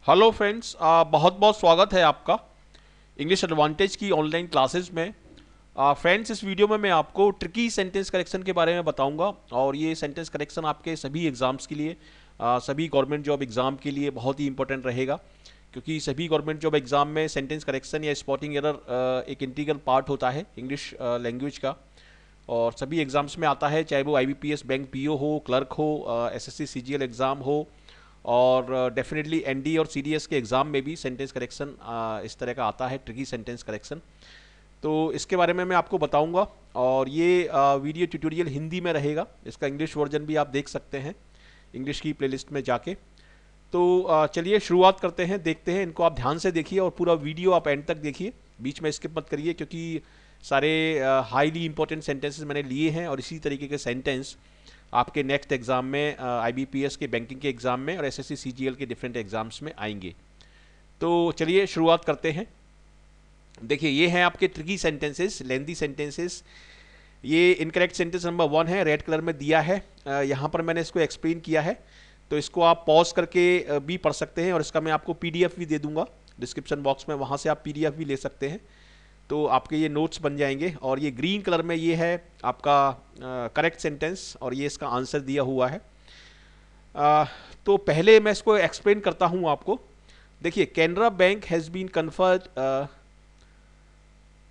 Hello friends, बहुत बहुत स्वागत है आपका इंग्लिश एडवांटेज की ऑनलाइन क्लासेस में। फ्रेंड्स, इस वीडियो में मैं आपको ट्रिकी सेंटेंस करेक्शन के बारे में बताऊंगा और ये सेंटेंस करेक्शन आपके सभी एग्ज़ाम्स के लिए, सभी गवर्नमेंट जॉब एग्ज़ाम के लिए बहुत ही इंपॉर्टेंट रहेगा, क्योंकि सभी गवर्नमेंट जॉब एग्ज़ाम में सेंटेंस करेक्शन या स्पॉटिंग एरर एक इंटीग्रल पार्ट होता है इंग्लिश लैंग्वेज का। और सभी एग्ज़ाम्स में आता है, चाहे वो आईबीपीएस बैंक पीओ हो, क्लर्क हो, एसएससी सीजीएल एग्ज़ाम हो, और डेफिनेटली एनडी और सीडीएस के एग्ज़ाम में भी सेंटेंस करेक्शन इस तरह का आता है, ट्रिकी सेंटेंस करेक्शन। तो इसके बारे में मैं आपको बताऊंगा और ये वीडियो ट्यूटोरियल हिंदी में रहेगा। इसका इंग्लिश वर्जन भी आप देख सकते हैं इंग्लिश की प्लेलिस्ट में जाके। तो चलिए शुरुआत करते हैं, देखते हैं। इनको आप ध्यान से देखिए और पूरा वीडियो आप एंड तक देखिए, बीच में स्किप मत करिए, क्योंकि सारे हाईली इंपॉर्टेंट सेंटेंसेस मैंने लिए हैं और इसी तरीके के सेंटेंस आपके नेक्स्ट एग्जाम में, आईबीपीएस के बैंकिंग के एग्जाम में और एसएससी सीजीएल के डिफरेंट एग्जाम्स में आएंगे। तो चलिए शुरुआत करते हैं। देखिए, ये हैं आपके ट्रिकी सेंटेंसेस, लेंदी सेंटेंसेस। ये इनकरेक्ट सेंटेंस नंबर 1 है, रेड कलर में दिया है। यहाँ पर मैंने इसको एक्सप्लेन किया है, तो इसको आप पॉज करके भी पढ़ सकते हैं और इसका मैं आपको पीडीएफ भी दे दूंगा डिस्क्रिप्शन बॉक्स में, वहाँ से आप पीडीएफ भी ले सकते हैं। तो आपके ये नोट्स बन जाएंगे। और ये ग्रीन कलर में ये है आपका करेक्ट सेंटेंस और ये इसका आंसर दिया हुआ है। तो पहले मैं इसको एक्सप्लेन करता हूँ आपको। देखिए, Canara bank has been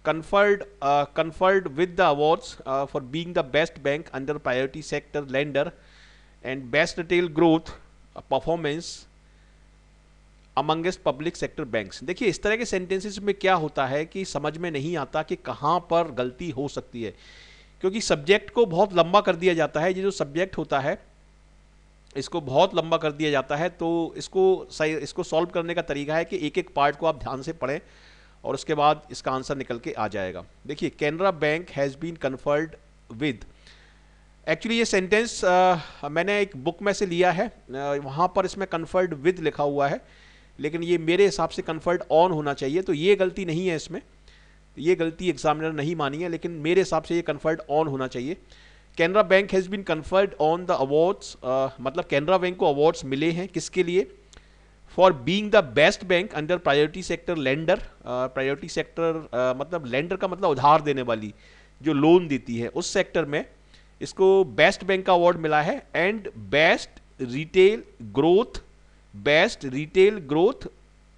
conferred with the awards for being the best bank under priority sector lender and best retail growth performance amongst public sector banks. देखिए, इस तरह के सेंटेंसेस में क्या होता है कि समझ में नहीं आता कि कहाँ पर गलती हो सकती है, क्योंकि सब्जेक्ट को बहुत लंबा कर दिया जाता है। ये जो सब्जेक्ट होता है इसको बहुत लंबा कर दिया जाता है। तो इसको सॉल्व करने का तरीका है कि एक एक पार्ट को आप ध्यान से पढ़ें और उसके बाद इसका आंसर निकल के आ जाएगा। देखिए, Canara bank has been conferred with, actually ये सेंटेंस मैंने एक बुक में से लिया है, वहाँ पर इसमें कन्फर्ड विद लिखा हुआ है, लेकिन ये मेरे हिसाब से कन्फर्ड ऑन होना चाहिए। तो ये गलती नहीं है इसमें, ये गलती एग्जामिनर नहीं मानी है, लेकिन मेरे हिसाब से ये कन्फर्ड ऑन होना चाहिए। Canara bank has been conferred on the awards, मतलब कैनरा बैंक को अवार्ड्स मिले हैं, किसके लिए? For being the best bank under priority sector lender. Priority sector मतलब लेंडर का मतलब उधार देने वाली, जो लोन देती है, उस सेक्टर में इसको बेस्ट बैंक का अवार्ड मिला है। And best retail growth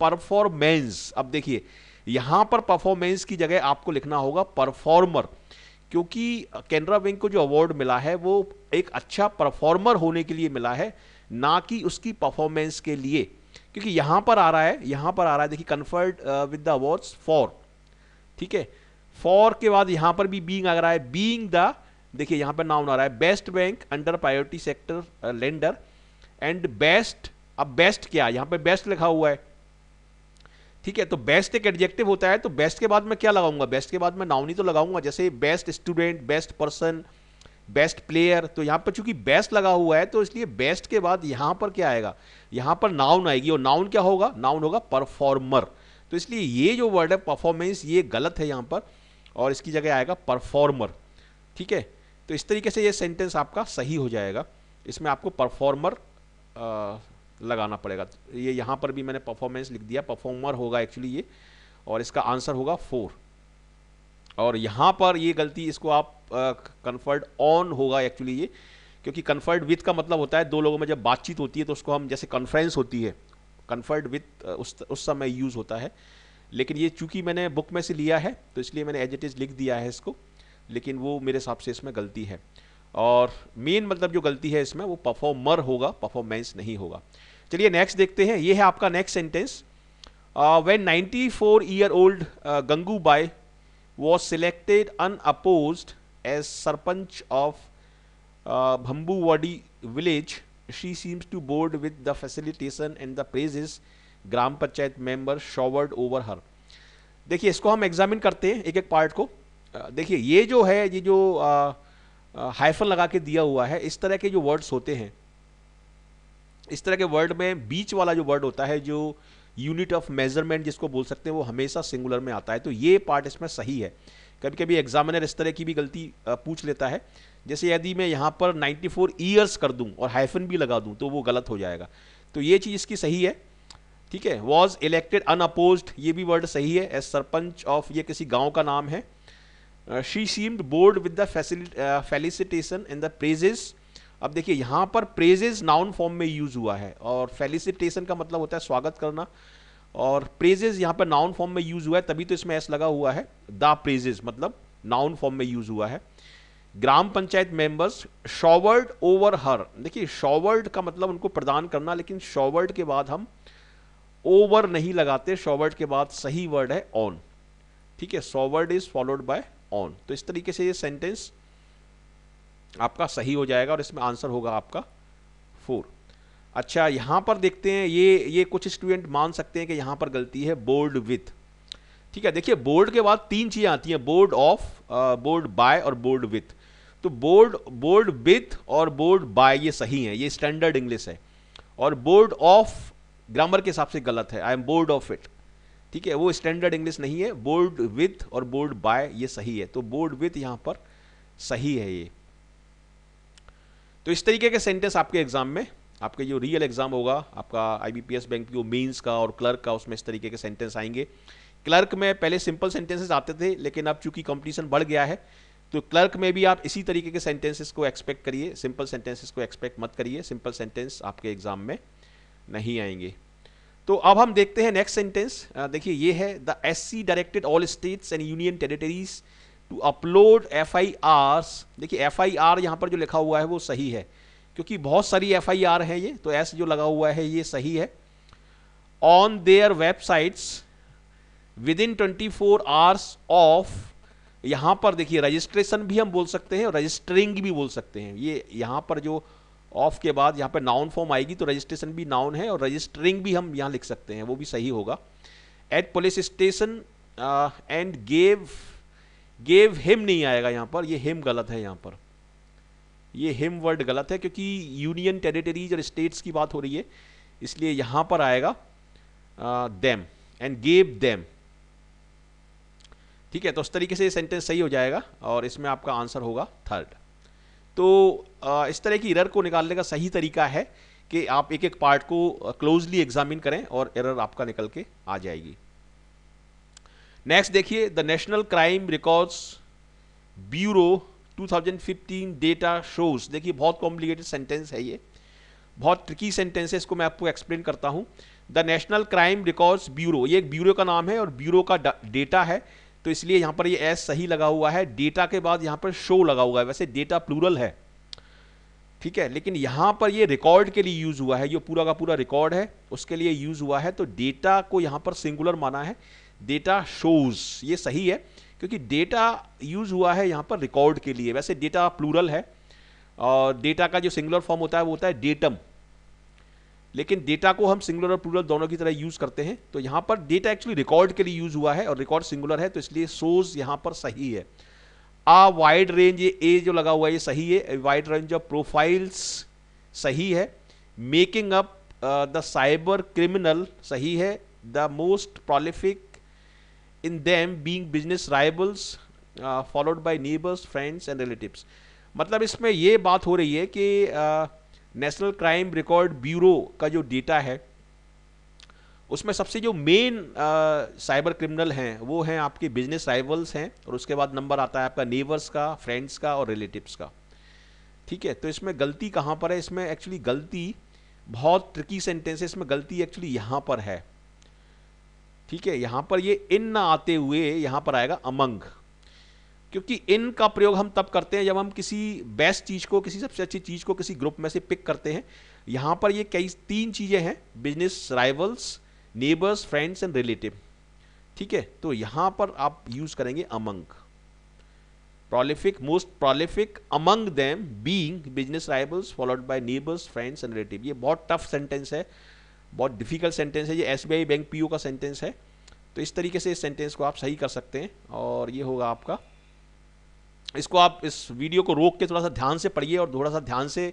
performance. अब देखिए, यहां पर परफॉर्मेंस की जगह आपको लिखना होगा परफॉर्मर, क्योंकि कैनरा बैंक को जो अवार्ड मिला है वो एक अच्छा परफॉर्मर होने के लिए मिला है, ना कि उसकी परफॉर्मेंस के लिए। क्योंकि यहां पर आ रहा है, देखिए, conferred with the awards for, ठीक है, फॉर के बाद यहां पर भी बीइंग आ रहा है, बीइंग द, देखिए यहां पर नाउन आ रहा है, best bank under priority sector lender and best. अब बेस्ट क्या है, यहां पे बेस्ट लिखा हुआ है, ठीक है। तो बेस्ट एक एडजेक्टिव होता है, तो बेस्ट के बाद मैं क्या लगाऊंगा? बेस्ट के बाद मैं नाउन ही तो लगाऊंगा, जैसे best student, best person, best player. तो यहां पर चूंकि बेस्ट लगा हुआ है, तो इसलिए बेस्ट के बाद यहां पर क्या आएगा? यहां पर नाउन आएगी, और नाउन क्या होगा? नाउन होगा परफॉर्मर। तो इसलिए ये जो वर्ड है परफॉर्मेंस, ये गलत है यहां पर, और इसकी जगह आएगा परफॉर्मर, ठीक है। तो इस तरीके से ये सेंटेंस आपका सही हो जाएगा। इसमें आपको परफॉर्मर लगाना पड़ेगा। ये यहाँ पर भी मैंने परफॉर्मेंस लिख दिया, परफॉर्मर होगा एक्चुअली ये, और इसका आंसर होगा 4। और यहाँ पर ये गलती, इसको आप कन्फर्ड ऑन होगा एक्चुअली ये, क्योंकि कन्फर्ड विथ का मतलब होता है दो लोगों में जब बातचीत होती है तो उसको हम, जैसे कॉन्फ्रेंस होती है, कन्फर्ड विथ उस समय यूज होता है। लेकिन ये चूंकि मैंने बुक में से लिया है तो इसलिए मैंने एज इट इज लिख दिया है इसको, लेकिन वो मेरे हिसाब से इसमें गलती है। और मेन मतलब जो गलती है इसमें वो परफॉर्मर होगा, परफॉर्मेंस नहीं होगा। चलिए नेक्स्ट देखते हैं। ये है आपका next sentence. When 94-year-old Gangubai was selected unopposed as sarpanch of Bhambuwadi village, she seems to bored with the facilitation and the praises gram panchayat member showered over her। देखिए, इसको हम एग्जामिन करते हैं एक एक पार्ट को। देखिए, ये जो है, ये जो हाइफन लगा के दिया हुआ है, इस तरह के जो वर्ड्स होते हैं, इस तरह के वर्ड में बीच वाला जो वर्ड होता है, जो यूनिट ऑफ मेजरमेंट जिसको बोल सकते हैं, वो हमेशा सिंगुलर में आता है। तो ये पार्ट इसमें सही है। कभी कभी एग्जामिनर इस तरह की भी गलती पूछ लेता है, जैसे यदि मैं यहाँ पर 94 ईयर्स कर दूं और हाइफन भी लगा दूं तो वो गलत हो जाएगा। तो ये चीज़ इसकी सही है। ठीक है, वॉज इलेक्टेड अनअपोज्ड, ये भी वर्ड सही है, एज सरपंच ऑफ, ये किसी गांव का नाम है। She seemed board with the felicitation in the praises. अब देखिए यहाँ पर प्रेजेस नाउन फॉर्म में यूज हुआ है और फेलिसिटेशन का मतलब होता है स्वागत करना, और प्रेजेस यहाँ पर नाउन फॉर्म में यूज हुआ है, तभी तो इसमें एस लगा हुआ है। द प्रेजेस मतलब नाउन फॉर्म में यूज हुआ है। ग्राम पंचायत मेंबर्स शॉवर्ड ओवर हर, देखिए शॉवर्ड का मतलब उनको प्रदान करना, लेकिन शॉवर्ड के बाद हम ओवर नहीं लगाते, शॉवर्ड के बाद सही वर्ड है ऑन। ठीक है, showered is followed by on. तो इस तरीके से ये सेंटेंस आपका सही हो जाएगा और इसमें आंसर होगा आपका 4। अच्छा, यहां पर देखते हैं, ये कुछ स्टूडेंट मान सकते हैं कि यहां पर गलती है, बोर्ड विथ। ठीक है, देखिए बोर्ड के बाद 3 चीजें आती हैं, बोर्ड ऑफ, बोर्ड बाय और बोर्ड विथ। तो बोर्ड विथ और बोर्ड बाय ये सही है, ये स्टैंडर्ड इंग्लिश है, और बोर्ड ऑफ ग्रामर के हिसाब से गलत है, I am board of it. ठीक है, वो स्टैंडर्ड इंग्लिश नहीं है। बोर्ड विथ और बोर्ड बाय ये सही है, तो बोर्ड विथ यहां पर सही है ये। तो इस तरीके के सेंटेंस आपके एग्जाम में, आपके जो रियल एग्जाम होगा आपका IBPS बैंक पीओ मेंस का और क्लर्क का, उसमें इस तरीके के सेंटेंस आएंगे। क्लर्क में पहले सिंपल सेंटेंसेस आते थे, लेकिन अब चूंकि कंपटीशन बढ़ गया है तो क्लर्क में भी आप इसी तरीके के सेंटेंसेस को एक्सपेक्ट करिए, सिंपल सेंटेंसेस को एक्सपेक्ट मत करिए, सिंपल सेंटेंस आपके एग्जाम में नहीं आएंगे। तो अब हम देखते हैं नेक्स्ट सेंटेंस। देखिए ये है, the SC directed all states and union territories to upload FIRs। देखिए FIR यहाँ पर जो लिखा हुआ है वो सही है, क्योंकि बहुत सारी FIR है ये, तो S जो लगा हुआ है ये सही है। On their websites with in 24 hours of, यहां पर देखिए रजिस्ट्रेशन भी हम बोल सकते हैं और रजिस्टरिंग भी बोल सकते हैं। ये यहां पर जो ऑफ के बाद यहां पर नाउन फॉर्म आएगी तो रजिस्ट्रेशन भी नाउन है और रजिस्टरिंग भी हम यहां लिख सकते हैं, वो भी सही होगा। At police station and gave him नहीं आएगा यहां पर, ये हिम गलत है, यहां पर ये हिम वर्ड गलत है, क्योंकि यूनियन टेरिटरीज और स्टेट्स की बात हो रही है, इसलिए यहां पर आएगा देम एंड गेव देम। ठीक है, तो उस तरीके से ये सेंटेंस सही हो जाएगा और इसमें आपका आंसर होगा 3rd। तो इस तरह की एरर को निकालने का सही तरीका है कि आप एक एक पार्ट को क्लोजली एग्जामिन करें और एरर आपका निकल के आ जाएगी। नेक्स्ट देखिए, the national crime records bureau 2015 data shows. देखिए बहुत कॉम्प्लिकेटेड सेंटेंस है, ये बहुत ट्रिकी सेंटेंस है, इसको मैं आपको एक्सप्लेन करता हूं। The national crime records bureau, ये एक ब्यूरो का नाम है और ब्यूरो का डेटा है, तो इसलिए यहां पर ये एस सही लगा हुआ है। डेटा के बाद यहां पर शो लगा हुआ है, वैसे डेटा प्लूरल है, ठीक है, लेकिन यहां पर ये रिकॉर्ड के लिए यूज हुआ है, जो पूरा का पूरा रिकॉर्ड है उसके लिए यूज हुआ है, तो डेटा को यहां पर सिंगुलर माना है, डेटा शोज ये सही है, क्योंकि डेटा यूज हुआ है यहां पर रिकॉर्ड के लिए। वैसे डेटा प्लूरल है और डेटा का जो सिंगुलर फॉर्म होता है वो होता है डेटम, लेकिन डेटा को हम सिंगुलर और प्लूरल दोनों की तरह यूज करते हैं, तो यहां पर डेटा एक्चुअली रिकॉर्ड के लिए यूज हुआ है और रिकॉर्ड सिंगुलर है, तो इसलिए सोर्स यहां पर सही है। आ वाइड रेंज, ये ए जो लगा हुआ है ये सही है, वाइड रेंज ऑफ प्रोफाइल्स सही है। Making up the cyber criminal सही है। The most prolific in them being business rivals followed by neighbours friends and relatives. मतलब इसमें ये बात हो रही है कि नेशनल क्राइम रिकॉर्ड ब्यूरो का जो डेटा है उसमें सबसे जो मेन साइबर क्रिमिनल हैं वो हैं आपके बिजनेस राइवल्स हैं, और उसके बाद नंबर आता है आपका नेबर्स का, फ्रेंड्स का और रिलेटिव्स का। ठीक है, तो इसमें गलती कहाँ पर है? इसमें एक्चुअली गलती, बहुत ट्रिकी सेंटेंस है, इसमें गलती एक्चुअली यहाँ पर है। ठीक है, यहाँ पर ये इन ना आते हुए यहाँ पर आएगा अमंग, क्योंकि इन का प्रयोग हम तब करते हैं जब हम किसी बेस्ट चीज को, किसी सबसे अच्छी चीज को किसी ग्रुप में से पिक करते हैं। यहां पर ये कई 3 चीजें हैं, business rivals, neighbours, friends and relative. ठीक है, तो यहां पर आप यूज करेंगे among. Prolific, most prolific among them being business rivals followed by neighbours, friends and relative. ये बहुत टफ सेंटेंस है, बहुत डिफिकल्ट सेंटेंस है, ये SBI बैंक पीओ का सेंटेंस है, तो इस तरीके से इस सेंटेंस को आप सही कर सकते हैं और ये होगा आपका। इसको आप इस वीडियो को रोक के थोड़ा सा ध्यान से पढ़िए और थोड़ा सा ध्यान से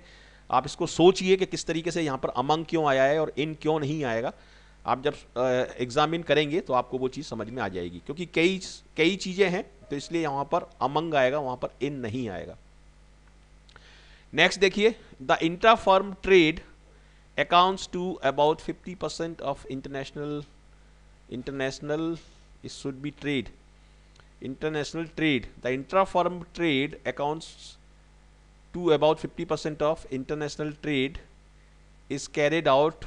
आप इसको सोचिए कि किस तरीके से यहाँ पर अमंग क्यों आया है और इन क्यों नहीं आएगा। आप जब एग्जामिन करेंगे तो आपको वो चीज़ समझ में आ जाएगी, क्योंकि कई चीज़ें हैं, तो इसलिए यहाँ पर अमंग आएगा, वहाँ पर इन नहीं आएगा। नेक्स्ट देखिए, the intra firm trade accounts to about 50% of international it should be trade, international trade. The intra-firm trade accounts to about 50% of international trade is carried out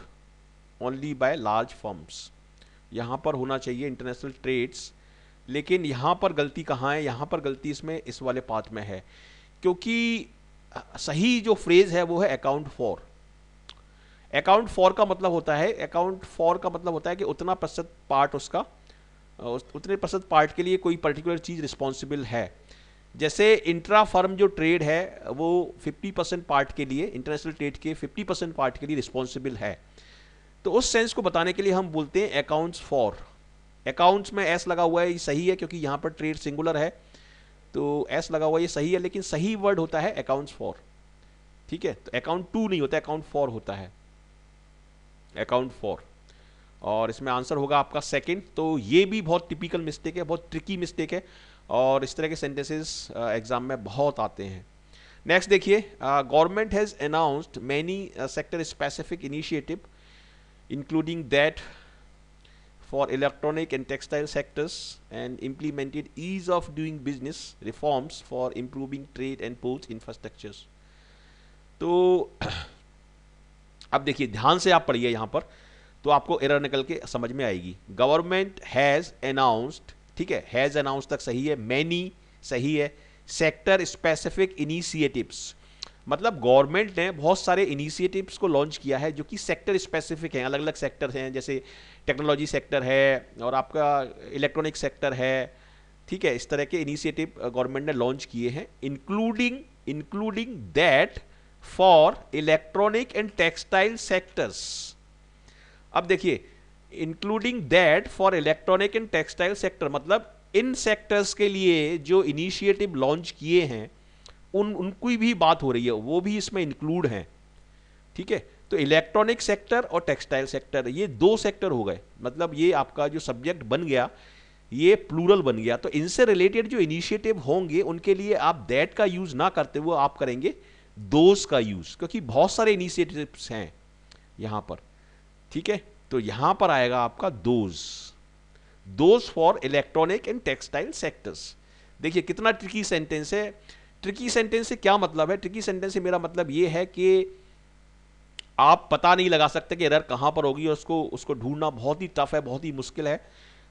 only by large firms. यहाँ पर होना चाहिए international trades, लेकिन यहाँ पर गलती कहाँ है? यहाँ पर गलती इसमें इस वाले पार्ट में है, क्योंकि सही जो फ्रेज है वो है अकाउंट फॉर। अकाउंट फॉर का मतलब होता है, अकाउंट फॉर का मतलब होता है कि उतना प्रतिशत पार्ट उसका, उतने प्रतिशत पार्ट के लिए कोई पर्टिकुलर चीज़ रिस्पॉन्सिबल है। जैसे इंट्रा फर्म जो ट्रेड है वो 50% पार्ट के लिए, इंटरनेशनल ट्रेड के 50% पार्ट के लिए रिस्पॉन्सिबल है। तो उस सेंस को बताने के लिए हम बोलते हैं अकाउंट्स फॉर। अकाउंट्स में एस लगा हुआ है, ये सही है क्योंकि यहाँ पर ट्रेड सिंगुलर है, तो एस लगा हुआ है, ये सही है, लेकिन सही वर्ड होता है अकाउंट्स फॉर। ठीक है, तो अकाउंट टू नहीं होता, अकाउंट फॉर होता है, अकाउंट फॉर। और इसमें आंसर होगा आपका सेकंड। तो ये भी बहुत टिपिकल मिस्टेक है, बहुत ट्रिकी मिस्टेक है, और इस तरह के सेंटेंसेस एग्जाम में बहुत आते हैं। नेक्स्ट देखिए, government has announced many sector specific initiative including that for electronic and textile sectors, and implemented ease of doing business reforms for improving trade and port infrastructures. तो अब देखिए, ध्यान से आप पढ़िए यहाँ पर, तो आपको एरर निकल के समझ में आएगी। गवर्नमेंट हैज़ अनाउंस्ड, ठीक है, हैज़ अनाउंस्ड तक सही है, मैनी सही है, सेक्टर स्पेसिफिक इनिशिएटिव्स मतलब गवर्नमेंट ने बहुत सारे इनिशिएटिव्स को लॉन्च किया है जो कि सेक्टर स्पेसिफिक हैं, अलग अलग सेक्टर हैं, जैसे टेक्नोलॉजी सेक्टर है और आपका इलेक्ट्रॉनिक सेक्टर है। ठीक है, इस तरह के इनिशिएटिव गवर्नमेंट ने लॉन्च किए हैं, including that for electronic and textile sectors. अब देखिए, including that for electronic and textile sector मतलब इन सेक्टर्स के लिए जो इनिशिएटिव लॉन्च किए हैं उनकी भी बात हो रही है, वो भी इसमें इंक्लूड हैं। ठीक है, तो इलेक्ट्रॉनिक सेक्टर और टेक्सटाइल सेक्टर, ये दो सेक्टर हो गए, मतलब ये आपका जो सब्जेक्ट बन गया ये प्लूरल बन गया। तो इनसे रिलेटेड जो इनिशिएटिव होंगे उनके लिए आप दैट का यूज ना करते हुए आप करेंगे दोज का यूज, क्योंकि बहुत सारे इनिशिएटिव्स हैं यहां पर। ठीक है, तो यहां पर आएगा आपका those for electronic and textile sectors. देखिए कितना ट्रिकी सेंटेंस है। ट्रिकी सेंटेंस से क्या मतलब है? ट्रिकी सेंटेंस से मेरा मतलब ये है कि आप पता नहीं लगा सकते कि एरर कहां पर होगी, और उसको ढूंढना बहुत ही टफ है, बहुत ही मुश्किल है।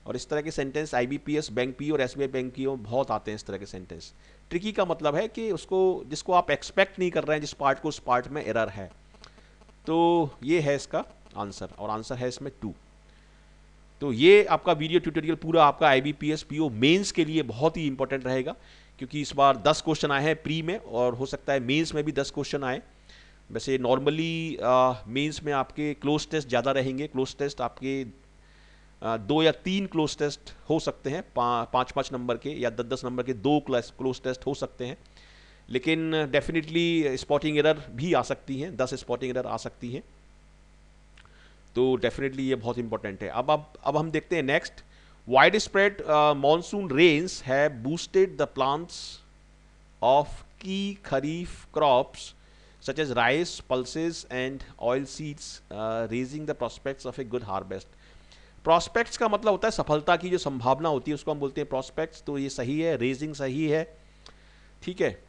और इस तरह के सेंटेंस IBPS बैंक पी और SBI बैंक पी में बहुत आते हैं इस तरह के सेंटेंस। ट्रिकी का मतलब है कि उसको जिसको आप एक्सपेक्ट नहीं कर रहे हैं, जिस पार्ट को, उस पार्ट में एरर है। तो ये है इसका आंसर, और आंसर है इसमें 2। तो ये आपका वीडियो ट्यूटोरियल पूरा आपका IBPS PO मेंस के लिए बहुत ही इंपॉर्टेंट रहेगा, क्योंकि इस बार 10 क्वेश्चन आए हैं प्री में, और हो सकता है मेंस में भी 10 क्वेश्चन आए। वैसे नॉर्मली मेंस में आपके क्लोज टेस्ट ज़्यादा रहेंगे, क्लोज टेस्ट आपके 2 या 3 क्लोज टेस्ट हो सकते हैं, 5-5 नंबर के या 10-10 नंबर के 2 क्लोज टेस्ट हो सकते हैं, लेकिन डेफिनेटली स्पॉटिंग एरर भी आ सकती हैं, 10 स्पॉटिंग एरर आ सकती हैं। तो डेफिनेटली ये बहुत इंपॉर्टेंट है। अब हम देखते हैं next. Widespread monsoon rains have boosted the plants of key kharif crops such as rice, pulses and oil seeds, raising the prospects of a good harvest. Prospects का मतलब होता है सफलता की जो संभावना होती है, उसको हम बोलते हैं prospects। तो ये सही है, raising सही है। ठीक है,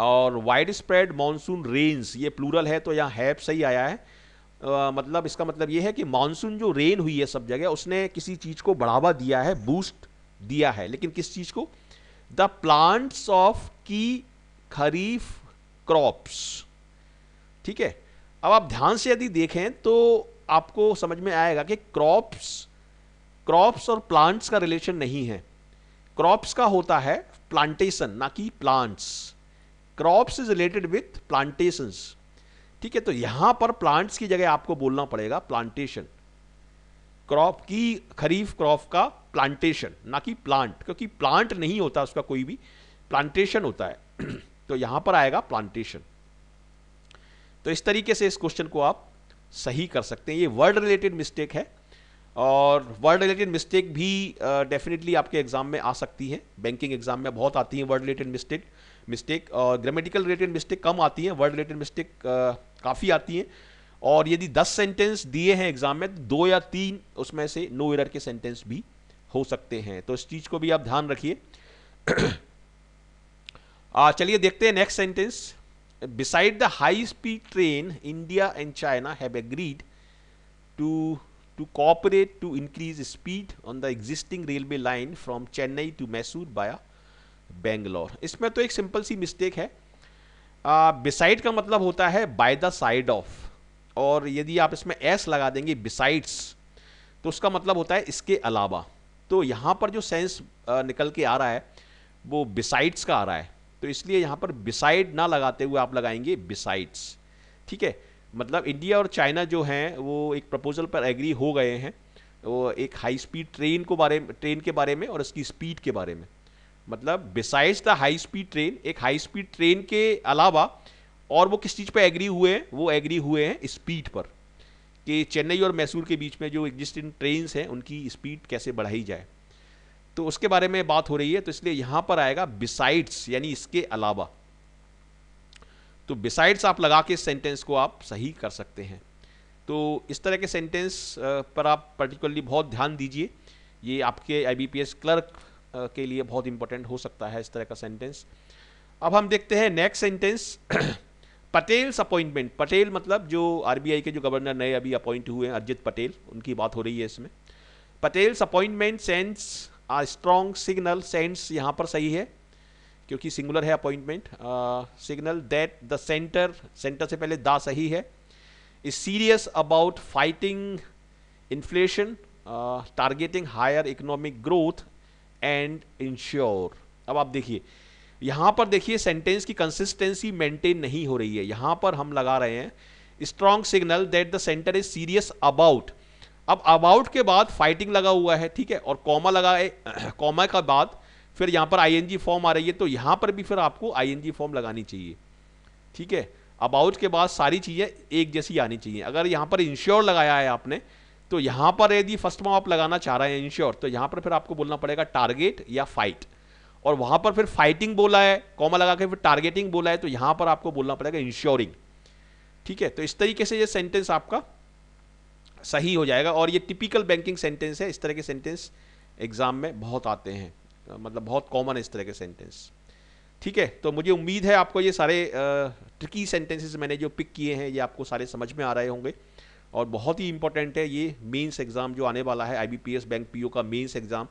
और widespread monsoon rains ये प्लूरल है, तो यहाँ हैव सही आया है। मतलब इसका मतलब यह है कि मानसून जो रेन हुई है सब जगह, उसने किसी चीज को बढ़ावा दिया है, बूस्ट दिया है, लेकिन किस चीज को? द प्लांट्स ऑफ की खरीफ क्रॉप्स। ठीक है, अब आप ध्यान से यदि देखें तो आपको समझ में आएगा कि क्रॉप्स और प्लांट्स का रिलेशन नहीं है। क्रॉप्स का होता है प्लांटेशन, ना कि plants. Crops is related with plantations. ठीक है, तो यहां पर प्लांट्स की जगह आपको बोलना पड़ेगा प्लांटेशन। क्रॉप की खरीफ क्रॉप का प्लांटेशन, ना कि प्लांट, क्योंकि प्लांट नहीं होता उसका कोई भी, प्लांटेशन होता है। तो यहां पर आएगा प्लांटेशन। तो इस तरीके से इस क्वेश्चन को आप सही कर सकते हैं। ये वर्ड रिलेटेड मिस्टेक है, और वर्ड रिलेटेड मिस्टेक भी डेफिनेटली आपके एग्जाम में आ सकती है, बैंकिंग एग्जाम में बहुत आती है वर्ड रिलेटेड मिस्टेक, और ग्रामेटिकल रिलेटेड मिस्टेक कम आती है, वर्ड रिलेटेड मिस्टेक काफ़ी आती हैं। और यदि 10 सेंटेंस दिए हैं एग्जाम में तो 2 या 3 उसमें से नो एरर के सेंटेंस भी हो सकते हैं, तो इस चीज को भी आप ध्यान रखिए। चलिए देखते हैं next sentence. Beside the high speed train, India and China have agreed to cooperate to increase speed on the existing railway line from Chennai to Mysore via Bangalore। इसमें तो एक सिंपल सी मिस्टेक है। बिसाइड का मतलब होता है by the side of, और यदि आप इसमें एस लगा देंगे बिसाइड्स तो उसका मतलब होता है इसके अलावा। तो यहाँ पर जो सेंस निकल के आ रहा है वो बिसाइड्स का आ रहा है, तो इसलिए यहाँ पर बिसाइड ना लगाते हुए आप लगाएंगे बिसाइड्स। ठीक है, मतलब इंडिया और चाइना जो हैं वो एक प्रपोजल पर एग्री हो गए हैं, वो एक हाई स्पीड ट्रेन के बारे में और इसकी स्पीड के बारे में। मतलब besides the high speed train, एक हाई स्पीड ट्रेन के अलावा, और वो किस चीज़ पर एग्री हुए हैं, वो एग्री हुए हैं स्पीड पर, कि चेन्नई और मैसूर के बीच में जो एग्जिस्टिंग ट्रेन्स हैं उनकी स्पीड कैसे बढ़ाई जाए, तो उसके बारे में बात हो रही है। तो इसलिए यहां पर आएगा बिसाइड्स, यानी इसके अलावा। तो बिसाइड्स आप लगा के इस सेंटेंस को आप सही कर सकते हैं। तो इस तरह के सेंटेंस पर आप पर्टिकुलरली बहुत ध्यान दीजिए, ये आपके IBPS क्लर्क के लिए बहुत इंपॉर्टेंट हो सकता है इस तरह का सेंटेंस। अब हम देखते हैं next sentence. Patels appointment, Patel मतलब जो RBI के जो गवर्नर नए अभी अपॉइंट हुए हैं, अरिजित पटेल, उनकी बात हो रही है इसमें। Patel's appointment sends a strong signal, sends यहाँ पर सही है क्योंकि सिंगुलर है appointment. Signal that the centre, centre से पहले दा सही है, is serious about fighting inflation, targeting higher economic growth and ensure. अब आप देखिए यहां पर, देखिए सेंटेंस की कंसिस्टेंसी मेंटेन नहीं हो रही है। यहां पर हम लगा रहे हैं strong signal that the centre is serious about. अब अबाउट के बाद फाइटिंग लगा हुआ है, ठीक है, और कॉमा लगा है, कॉमा के बाद फिर यहां पर ING फॉर्म आ रही है, तो यहां पर भी फिर आपको ING फॉर्म लगानी चाहिए। ठीक है, अबाउट के बाद सारी चीजें एक जैसी आनी चाहिए। अगर यहां पर इंश्योर लगाया है आपने, तो यहां पर यदि फर्स्ट में आप लगाना चाह रहे हैं इंश्योर, तो यहां पर फिर आपको बोलना पड़ेगा टारगेट या फाइट, और वहां पर फिर फाइटिंग बोला है, कॉमा लगा के फिर टारगेटिंग बोला है, तो यहां पर आपको बोलना पड़ेगा इंश्योरिंग। ठीक है, तो इस तरीके से ये सेंटेंस आपका सही हो जाएगा, और ये टिपिकल बैंकिंग सेंटेंस है। इस तरह के सेंटेंस एग्जाम में बहुत आते हैं, मतलब बहुत कॉमन है इस तरह के सेंटेंस। ठीक है, तो मुझे उम्मीद है आपको ये सारे ट्रिकी सेंटेंसेस मैंने जो पिक किए हैं ये आपको सारे समझ में आ रहे होंगे, और बहुत ही इंपॉर्टेंट है ये मेंस एग्जाम जो आने वाला है, IBPS बैंक PO का मेंस एग्जाम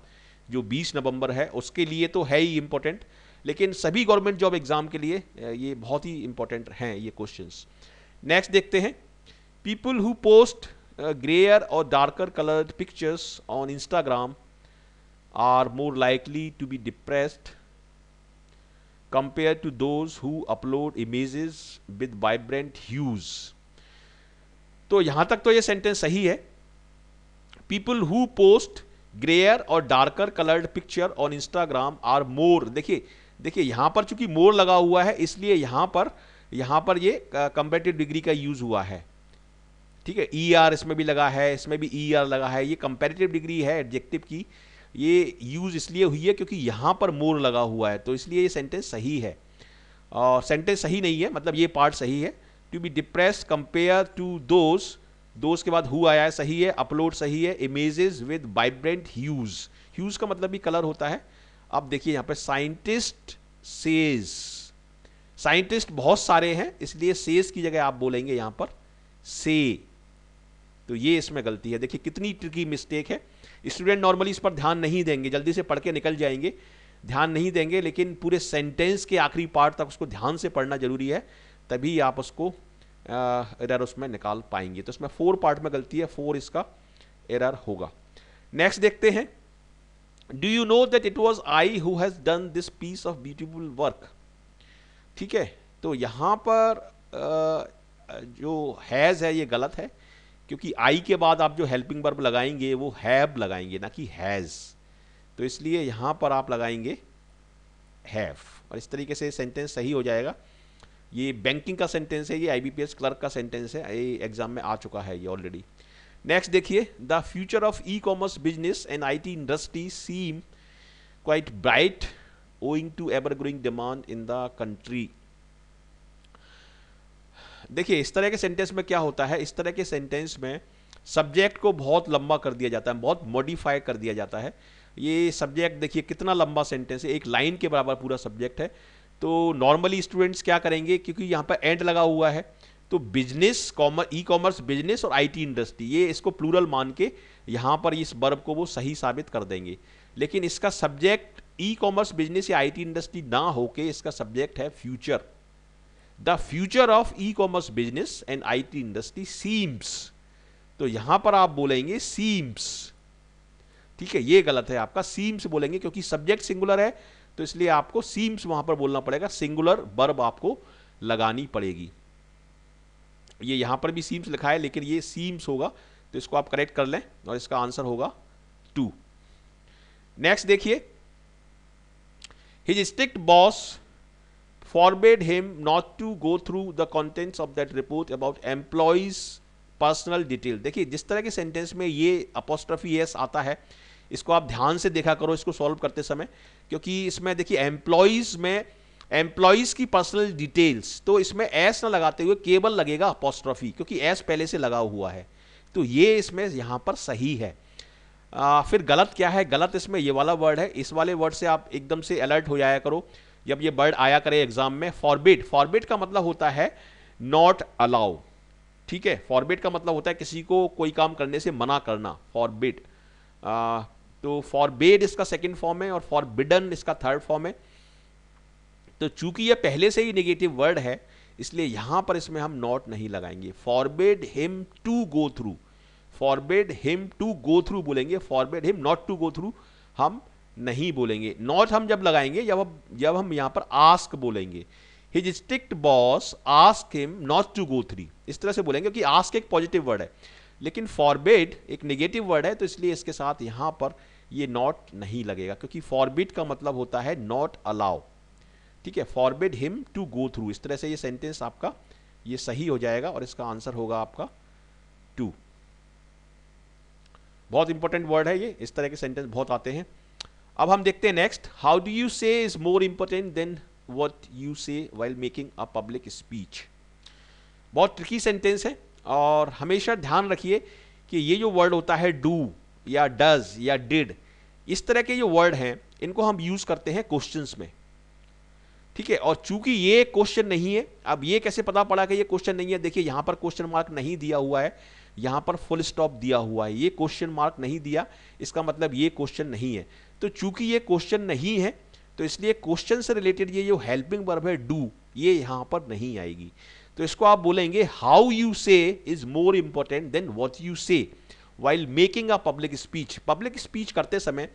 जो 20 नवंबर है, उसके लिए तो है ही इंपॉर्टेंट, लेकिन सभी गवर्नमेंट जॉब एग्जाम के लिए ये बहुत ही इंपॉर्टेंट हैं ये क्वेश्चंस। नेक्स्ट देखते हैं, people who post grayer or darker colored pictures on Instagram are more likely to be depressed compared to those who upload images with vibrant hues। तो यहां तक तो ये सेंटेंस सही है। पीपल हु पोस्ट ग्रेयर और darker coloured picture on Instagram are more, देखिए देखिए यहां पर चूंकि मोर लगा हुआ है इसलिए यहां पर ये कंपैरेटिव डिग्री का यूज हुआ है। ठीक है, ER इसमें भी लगा है, इसमें भी ER लगा है, ये कंपैरेटिव डिग्री है एडजेक्टिव की, ये यूज इसलिए हुई है क्योंकि यहां पर मोर लगा हुआ है, तो इसलिए ये सेंटेंस सही है। और सेंटेंस सही नहीं है, मतलब ये पार्ट सही है। To be depressed compare to those के बाद हु आया है, सही है। अपलोड सही है। Images with vibrant huge, huge का मतलब भी कलर होता है। अब देखिए यहां पे साइंटिस्ट सेज, साइंटिस्ट बहुत सारे हैं इसलिए सेज की जगह आप बोलेंगे यहां पर से, तो ये इसमें गलती है। देखिए कितनी ट्रिकी मिस्टेक है। स्टूडेंट नॉर्मली इस पर ध्यान नहीं देंगे, जल्दी से पढ़ के निकल जाएंगे, ध्यान नहीं देंगे, लेकिन पूरे सेंटेंस के आखिरी पार्ट तक उसको ध्यान से पढ़ना जरूरी है, तभी आप उसको एरर उसमें निकाल पाएंगे। तो इसमें 4 पार्ट में गलती है, 4 इसका एरर होगा। नेक्स्ट देखते हैं, do you know that it was I who has done this piece of beautiful work. ठीक है, तो यहां पर जो हैज है ये गलत है, क्योंकि आई के बाद आप जो हेल्पिंग वर्ब लगाएंगे वो हैव लगाएंगे ना कि हैज, तो इसलिए यहां पर आप लगाएंगे हैव, और इस तरीके से सेंटेंस सही हो जाएगा। ये बैंकिंग का सेंटेंस है, ये IBPS क्लर्क का सेंटेंस है, ये एग्जाम में आ चुका है ये ऑलरेडी। नेक्स्ट देखिए, the future of e-commerce business and IT industry seem quite bright owing to ever growing demand in the country. देखिए इस तरह के सेंटेंस में क्या होता है, इस तरह के सेंटेंस में सब्जेक्ट को बहुत लंबा कर दिया जाता है, बहुत मॉडिफाई कर दिया जाता है। ये सब्जेक्ट देखिए कितना लंबा सेंटेंस है, एक लाइन के बराबर पूरा सब्जेक्ट है। तो नॉर्मली स्टूडेंट्स क्या करेंगे, क्योंकि यहाँ पर एंड लगा हुआ है, तो बिजनेस ई कॉमर्स बिजनेस और आईटी इंडस्ट्री, ये इसको प्लूरल मान के यहाँ पर इस वर्ब को वो सही साबित कर देंगे। लेकिन इसका सब्जेक्ट ई कॉमर्स बिजनेस या आईटी इंडस्ट्री ना होके इसका सब्जेक्ट है future. The future of e commerce business and IT industry seems, तो यहां पर आप बोलेंगे सीम्स, ठीक है, ये गलत है आपका, सीम्स बोलेंगे क्योंकि सब्जेक्ट सिंगुलर है, तो इसलिए आपको सीम्स वहां पर बोलना पड़ेगा, सिंगुलर वर्ब आपको लगानी पड़ेगी। ये यहां पर भी सीम्स लिखा है लेकिन ये सीम्स होगा, तो इसको आप करेक्ट कर लें और इसका आंसर होगा 2। नेक्स्ट देखिए, his strict boss forbade him not to go through the contents of that report about employees personal detail. देखिए जिस तरह के सेंटेंस में ये अपोस्ट्रोफी एस आता है, इसको आप ध्यान से देखा करो इसको सॉल्व करते समय, क्योंकि इसमें देखिए एम्प्लॉइज में एम्प्लॉइज की पर्सनल डिटेल्स, तो इसमें एस ना लगाते हुए केवल लगेगा अपोस्ट्रोफी, क्योंकि एस पहले से लगा हुआ है, तो ये इसमें यहां पर सही है। फिर गलत क्या है, गलत इसमें ये वाला वर्ड है, इस वाले वर्ड से आप एकदम से अलर्ट हो जाया करो जब ये वर्ड आया करे एग्जाम में। फॉरबिड, फॉरबिड का मतलब होता है नॉट अलाउ, ठीक है, फॉरबिड का मतलब होता है किसी को कोई काम करने से मना करना, फॉरबिड। तो फॉरबिड इसका सेकंड फॉर्म है और फॉरबिडन इसका थर्ड फॉर्म है। तो चूंकि ये पहले से ही नेगेटिव वर्ड है, इसलिए यहां पर इसमें हम नॉट नहीं लगाएंगे। Forbid him to go through, forbid him to go through बोलेंगे, forbid him not to go through हम नहीं बोलेंगे। नॉट हम जब लगाएंगे जब हम यहां पर आस्क बोलेंगे, his strict boss ask him not to go through, इस तरह से बोलेंगे, क्योंकि आस्क एक पॉजिटिव वर्ड है लेकिन फॉरबिड एक नेगेटिव वर्ड है, तो इसलिए इसके साथ यहां पर ये नॉट नहीं लगेगा, क्योंकि फॉरबिड का मतलब होता है नॉट अलाउ, ठीक है। Forbid him to go through, इस तरह से ये सेंटेंस आपका ये सही हो जाएगा और इसका आंसर होगा आपका 2। बहुत इंपॉर्टेंट वर्ड है ये, इस तरह के सेंटेंस बहुत आते हैं। अब हम देखते हैं next, how do you say is more important than what you say while making a public speech. बहुत ट्रिकी सेंटेंस है और हमेशा ध्यान रखिए कि ये जो वर्ड होता है डू या डज या डिड, इस तरह के जो वर्ड हैं इनको हम यूज करते हैं क्वेश्चंस में, ठीक है। और चूंकि ये क्वेश्चन नहीं है, अब ये कैसे पता पड़ा कि ये क्वेश्चन नहीं है, देखिए यहां पर क्वेश्चन मार्क नहीं दिया हुआ है, यहां पर फुल स्टॉप दिया हुआ है, ये क्वेश्चन मार्क नहीं दिया, इसका मतलब ये क्वेश्चन नहीं है। तो चूंकि ये क्वेश्चन नहीं है, तो इसलिए क्वेश्चन से रिलेटेड ये जो हेल्पिंग वर्ब है डू, ये यहां पर नहीं आएगी। तो इसको आप बोलेंगे how you say is more important than what you say while making a public speech. Public speech करते समय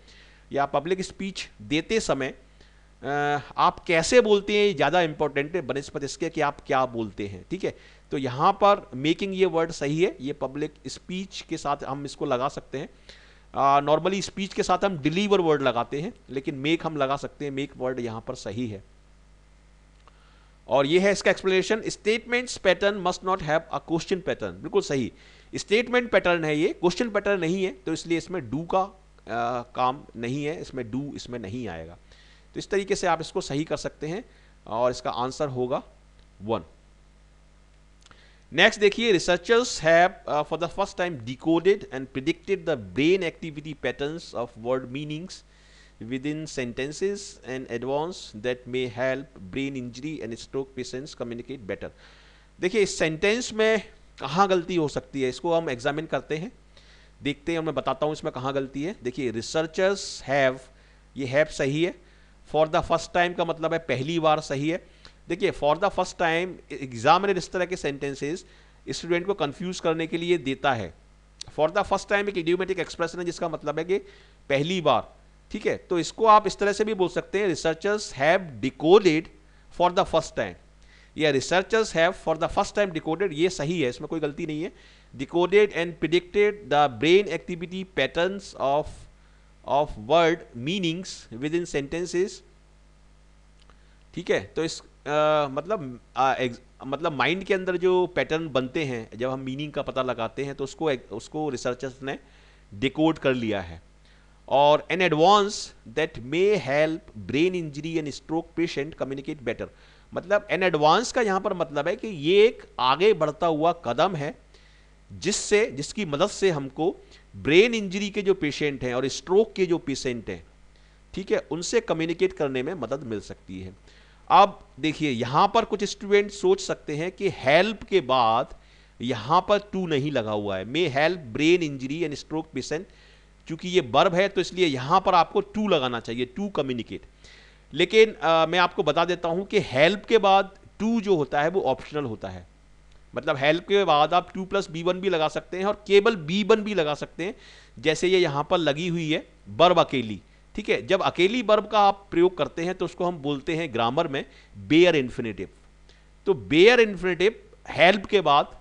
या पब्लिक स्पीच देते समय आप कैसे बोलते हैं ज़्यादा इंपॉर्टेंट है बनस्पत इसके कि आप क्या बोलते हैं, ठीक है। तो यहाँ पर मेकिंग ये वर्ड सही है, ये पब्लिक स्पीच के साथ हम इसको लगा सकते हैं। नॉर्मली स्पीच के साथ हम डिलीवर वर्ड लगाते हैं, लेकिन मेक हम लगा सकते हैं, मेक वर्ड यहाँ पर सही है। और ये है इसका explanation, statements pattern must not have a question pattern, बिल्कुल सही, स्टेटमेंट पैटर्न है ये, क्वेश्चन पैटर्न नहीं है, तो इसलिए इसमें डू का काम नहीं है, इसमें डू इसमें नहीं आएगा। तो इस तरीके से आप इसको सही कर सकते हैं और इसका आंसर होगा 1। नेक्स्ट देखिए, researchers have for the first time decoded and predicted the brain activity patterns of word meanings within sentences and advance that may help brain injury and stroke patients communicate better। देखिए इस sentence में कहाँ गलती हो सकती है, इसको हम एग्जामिन करते हैं, देखते हैं, मैं बताता हूँ इसमें कहाँ गलती है। देखिए रिसर्चर्स हैव, ये हैव सही है, फॉर द फर्स्ट टाइम का मतलब है पहली बार, सही है। देखिए for the first time examiner इस तरह के सेंटेंसेस स्टूडेंट को कंफ्यूज करने के लिए देता है। फॉर द फर्स्ट टाइम एक इडियोमेटिक एक्सप्रेशन है जिसका मतलब है कि पहली बार, ठीक है। तो इसको आप इस तरह से भी बोल सकते हैं, researchers have decoded for the first time, या researchers have for the first time decoded, ये सही है, इसमें कोई गलती नहीं है। Decoded and predicted the brain activity patterns of word meanings within sentences, ठीक है। तो इस मतलब माइंड के अंदर जो पैटर्न बनते हैं जब हम मीनिंग का पता लगाते हैं, तो उसको रिसर्चर्स ने डिकोड कर लिया है। और an advance that may help brain injury and stroke patient communicate better, मतलब एन एडवांस का यहां पर मतलब है कि ये एक आगे बढ़ता हुआ कदम है जिसकी मदद से हमको ब्रेन इंजरी के जो पेशेंट हैं और स्ट्रोक के जो पेशेंट हैं, ठीक है, उनसे कम्युनिकेट करने में मदद मिल सकती है। अब देखिए यहां पर कुछ स्टूडेंट सोच सकते हैं कि हेल्प के बाद यहां पर टू नहीं लगा हुआ है, may help brain injury and stroke patient, क्योंकि ये वर्ब है तो इसलिए यहां पर आपको टू लगाना चाहिए, टू कम्युनिकेट। लेकिन मैं आपको बता देता हूं कि हेल्प के बाद टू जो होता है वो ऑप्शनल होता है। मतलब हेल्प के बाद आप 2+B1 भी लगा सकते हैं और केवल B1 भी लगा सकते हैं, जैसे ये यहां पर लगी हुई है वर्ब अकेली। ठीक है, जब अकेली वर्ब का आप प्रयोग करते हैं तो उसको हम बोलते हैं ग्रामर में बेयर इन्फिनेटिव। तो बेयर इन्फिनेटिव हेल्प के बाद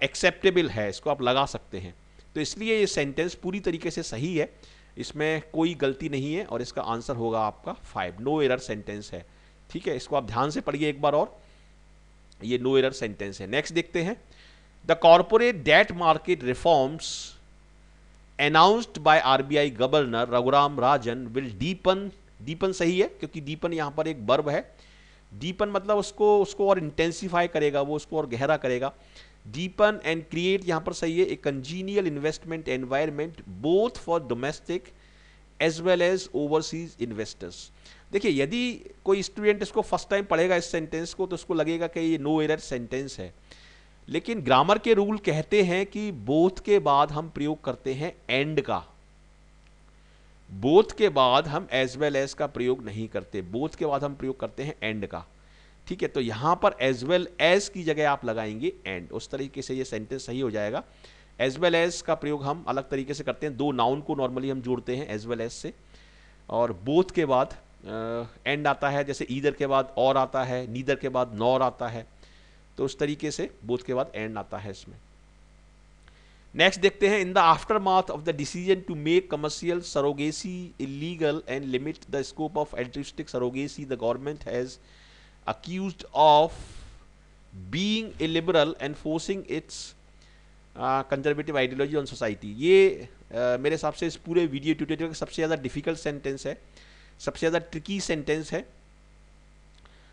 एक्सेप्टेबल है, इसको आप लगा सकते हैं। तो इसलिए ये सेंटेंस पूरी तरीके से सही है, इसमें कोई गलती नहीं है और इसका आंसर होगा आपका 5, नो एरर सेंटेंस है। ठीक है, इसको आप ध्यान से पढ़िए एक बार और, ये नो एरर सेंटेंस है। नेक्स्ट देखते हैं, the corporate debt market reforms announced by RBI governor Raghuram Rajan will deepen, deepen सही है क्योंकि डीपन यहां पर एक वर्ब है। डीपन मतलब उसको और इंटेंसिफाई करेगा, वो उसको और गहरा करेगा। डीपन एंड क्रिएट यहां पर सही है, a congenial investment environment both for domestic as well as overseas investors. देखिए यदि कोई स्टूडेंट इसको फर्स्ट टाइम पढ़ेगा इस सेंटेंस को तो उसको लगेगा कि ये नो एरर सेंटेंस है, लेकिन ग्रामर के रूल कहते हैं कि बोथ के बाद हम प्रयोग करते हैं एंड का, बोथ के बाद हम एज वेल एज का प्रयोग नहीं करते, बोथ के बाद हम प्रयोग करते हैं एंड का। ठीक है, तो यहां पर एज वेल एज की जगह आप लगाएंगे एंड, उस तरीके से ये सेंटेंस सही हो जाएगा। एज वेल एज का प्रयोग हम अलग तरीके से करते हैं, दो नाउन को नॉर्मली हम जोड़ते हैं एज वेल एज से, और बोथ के बाद एंड आता है, जैसे ईदर के बाद और आता है, नीदर के बाद नॉर आता है, तो उस तरीके से बोथ के बाद एंड आता है इसमें। नेक्स्ट देखते हैं, in the aftermath of the decision to make commercial surrogacy illegal and limit the scope of altruistic surrogacy the government has accused of being illiberal and forcing its conservative ideology on society। ये मेरे हिसाब से इस पूरे video tutorial का सबसे ज़्यादा difficult sentence है, सबसे ज़्यादा ट्रिकी सेंटेंस है।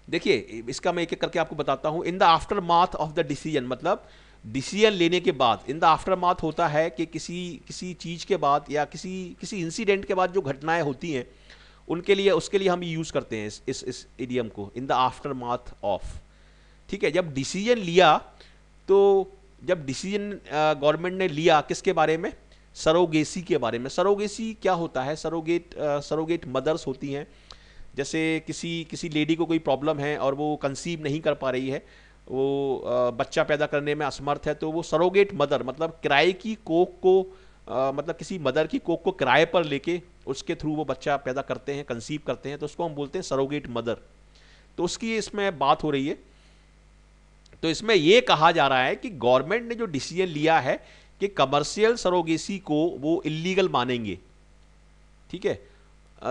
देखिए इसका मैं एक एक करके आपको बताता हूँ। In the after math of the decision मतलब डिसीजन लेने के बाद, इन द आफ्टर माथ होता है कि किसी चीज़ के बाद या किसी इंसिडेंट के बाद जो घटनाएं होती हैं उनके लिए, उसके लिए हम यूज़ करते हैं इस इडियम को, in the after math of. ठीक है, जब डिसीजन लिया, तो जब डिसीजन गवर्नमेंट ने लिया किसके बारे में, सरोगेसी के बारे में। सरोगेसी क्या होता है, सरोगेट मदर्स होती हैं, जैसे किसी लेडी को कोई प्रॉब्लम है और वो कंसीव नहीं कर पा रही है, वो बच्चा पैदा करने में असमर्थ है, तो वो सरोगेट मदर मतलब किराए की कोख को मतलब किसी मदर की कोख को किराए पर लेके उसके थ्रू वो बच्चा पैदा करते हैं, कंसीव करते हैं, तो उसको हम बोलते हैं सरोगेट मदर। तो उसकी इसमें बात हो रही है। तो इसमें यह कहा जा रहा है कि गवर्नमेंट ने जो डिसीजन लिया है कि कमर्शियल सरोगेसी को वो इलीगल मानेंगे। ठीक है,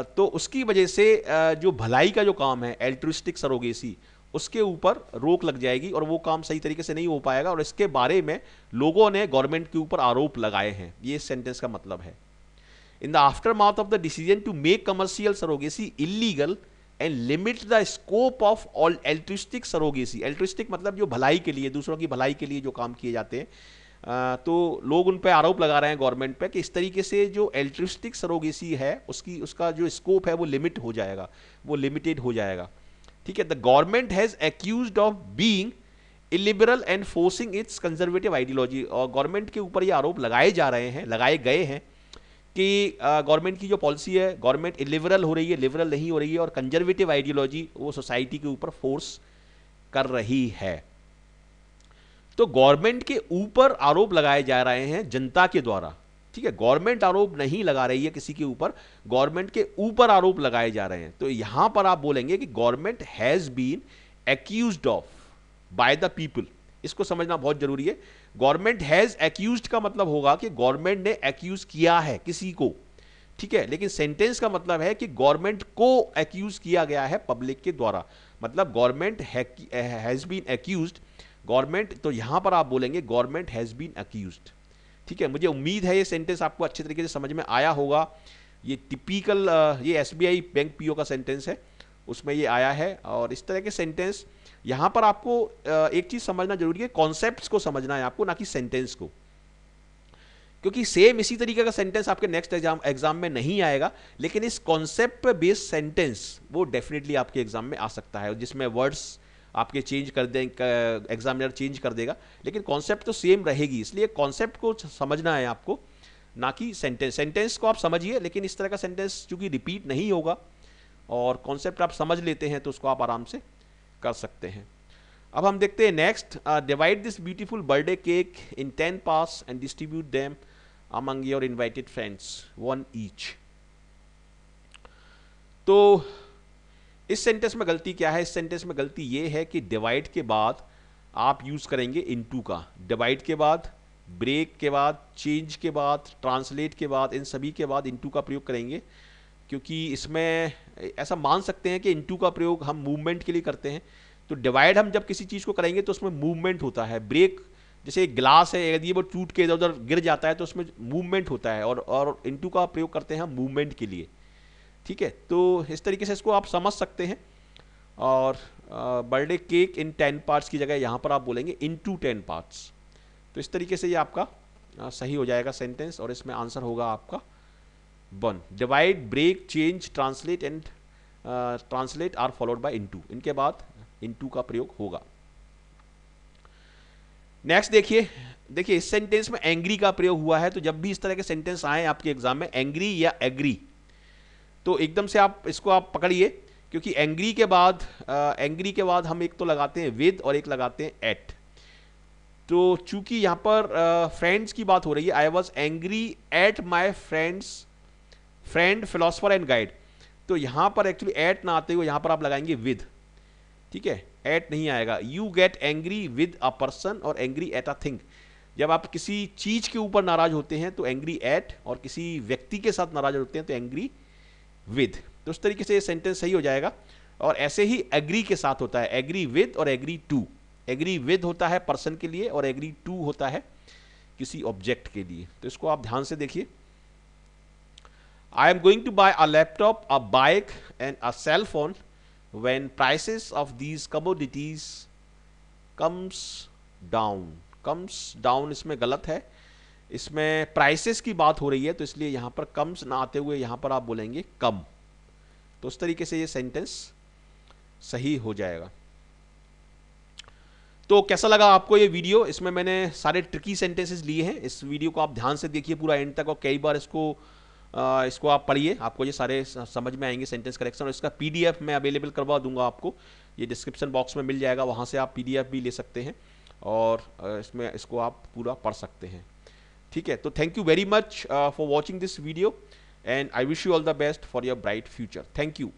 तो उसकी वजह से जो भलाई का जो काम है एल्ट्रिस्टिक सरोगेसी, उसके ऊपर रोक लग जाएगी और वो काम सही तरीके से नहीं हो पाएगा, और इसके बारे में लोगों ने गवर्नमेंट के ऊपर आरोप लगाए हैं। ये सेंटेंस का मतलब है, in the aftermath of the decision to make commercial surrogacy illegal and limit the scope of all altruistic surrogacy. Altruistic मतलब जो भलाई के लिए, दूसरों की भलाई के लिए जो काम किए जाते हैं, तो लोग उन पे आरोप लगा रहे हैं गवर्नमेंट पे कि इस तरीके से जो एल्ट्रिस्टिक सरोगेसी है उसका जो स्कोप है वो लिमिट हो जाएगा, वो लिमिटेड हो जाएगा। ठीक है, the government has accused of being illiberal and forcing it's conservative ideology. और गवर्नमेंट के ऊपर ये आरोप लगाए गए हैं कि गवर्नमेंट की जो पॉलिसी है, गवर्नमेंट इलिबरल हो रही है, लिबरल नहीं हो रही है, और कंजर्वेटिव आइडियोलॉजी वो सोसाइटी के ऊपर फोर्स कर रही है। तो गवर्नमेंट के ऊपर आरोप लगाए जा रहे हैं जनता के द्वारा। ठीक है, गवर्नमेंट आरोप नहीं लगा रही है किसी के ऊपर, गवर्नमेंट के ऊपर आरोप लगाए जा रहे हैं। तो यहां पर आप बोलेंगे कि government has been accused of by the people. इसको समझना बहुत जरूरी है। गवर्नमेंट हैज एक्यूज्ड का मतलब होगा कि गवर्नमेंट ने एक्यूज किया है किसी को। ठीक है, लेकिन सेंटेंस का मतलब है कि गवर्नमेंट को एक्यूज किया गया है पब्लिक के द्वारा, मतलब government has been accused, government. तो यहां पर आप बोलेंगे गवर्नमेंट हैज बीन एक्यूज्ड। ठीक है, मुझे उम्मीद है ये सेंटेंस आपको अच्छे तरीके से समझ में आया होगा। ये टिपिकल ये एसबीआई बैंक पीओ का सेंटेंस है, उसमें ये आया है। और इस तरह के सेंटेंस यहाँ पर आपको एक चीज़ समझना जरूरी है, कॉन्सेप्ट्स को समझना है आपको, ना कि सेंटेंस को, क्योंकि सेम इसी तरीके का सेंटेंस आपके नेक्स्ट एग्जाम में नहीं आएगा, लेकिन इस कॉन्सेप्ट पे बेस्ड सेंटेंस वो डेफिनेटली आपके एग्जाम में आ सकता है, जिसमें वर्ड्स आपके चेंज कर दें, एग्जामिनर चेंज कर देगा, लेकिन कॉन्सेप्ट तो सेम रहेगी। इसलिए कॉन्सेप्ट को समझना है आपको, ना कि सेंटेंस। सेंटेंस को आप समझिए, लेकिन इस तरह का सेंटेंस चूंकि रिपीट नहीं होगा और कॉन्सेप्ट आप समझ लेते हैं तो उसको आप आराम से कर सकते हैं। अब हम देखते हैं next, divide this beautiful birthday cake in 10 parts and distribute them among your invited friends, 1 each. तो इस सेंटेंस में गलती क्या है? इस सेंटेंस में गलती ये है कि डिवाइड के बाद आप यूज करेंगे इनटू का। डिवाइड के बाद, ब्रेक के बाद, चेंज के बाद, ट्रांसलेट के बाद, इन सभी के बाद इनटू का प्रयोग करेंगे, क्योंकि इसमें ऐसा मान सकते हैं कि इनटू का प्रयोग हम मूवमेंट के लिए करते हैं। तो डिवाइड हम जब किसी चीज़ को करेंगे तो उसमें मूवमेंट होता है। ब्रेक जैसे एक ग्लास है, यदि वो टूट के इधर उधर गिर जाता है तो उसमें मूवमेंट होता है, और इनटू का प्रयोग करते हैं हम मूवमेंट के लिए। ठीक है, तो इस तरीके से इसको आप समझ सकते हैं। और बर्थडे केक इन 10 पार्ट्स की जगह यहाँ पर आप बोलेंगे इनटू 10 पार्ट्स। तो इस तरीके से ये आपका सही हो जाएगा सेंटेंस, और इसमें आंसर होगा आपका 1। Divide, break, change, translate and translate are followed by into, इनके बाद इनटू का प्रयोग होगा। नेक्स्ट देखिए इस सेंटेंस में एंग्री का प्रयोग हुआ है। तो जब भी इस तरह के सेंटेंस आए आपके एग्जाम में, एंग्री या एग्री, तो एकदम से आप इसको आप पकड़िए, क्योंकि एंग्री के बाद हम एक तो लगाते हैं विद और एक लगाते हैं एट। तो चूंकि यहाँ पर फ्रेंड्स की बात हो रही है, I was angry at my friend philosopher and guide, तो यहाँ पर एक्चुअली एट ना आते हुए यहाँ पर आप लगाएंगे विद। ठीक है, एट नहीं आएगा। You get angry with a person और एंग्री एट अ थिंग। जब आप किसी चीज के ऊपर नाराज होते हैं तो एंग्री एट, और किसी व्यक्ति के साथ नाराज होते हैं तो एंग्री विद। तो उस तरीके से ये सेंटेंस सही हो जाएगा। और ऐसे ही एग्री के साथ होता है, एग्री विद और एग्री टू। एग्री विद होता है पर्सन के लिए और एग्री टू होता है किसी ऑब्जेक्ट के लिए। तो इसको आप ध्यान से देखिए। I am going to buy a laptop, a bike and a cell phone when prices of these commodities comes down इसमें गलत है, इसमें प्राइसेस की बात हो रही है, तो इसलिए यहां पर कम्स ना आते हुए यहां पर आप बोलेंगे कम। तो उस तरीके से ये सेंटेंस सही हो जाएगा। तो कैसा लगा आपको ये वीडियो? इसमें मैंने सारे ट्रिकी सेंटेंसेस लिए हैं। इस वीडियो को आप ध्यान से देखिए पूरा एंड तक, और कई बार इसको आप पढ़िए, आपको ये सारे समझ में आएंगे सेंटेंस करेक्शन। और इसका पीडीएफ मैं अवेलेबल करवा दूंगा आपको, ये डिस्क्रिप्शन बॉक्स में मिल जाएगा, वहाँ से आप पीडीएफ भी ले सकते हैं और इसको आप पूरा पढ़ सकते हैं। ठीक है, तो thank you very much for watching this video and I wish you all the best for your bright future. Thank you.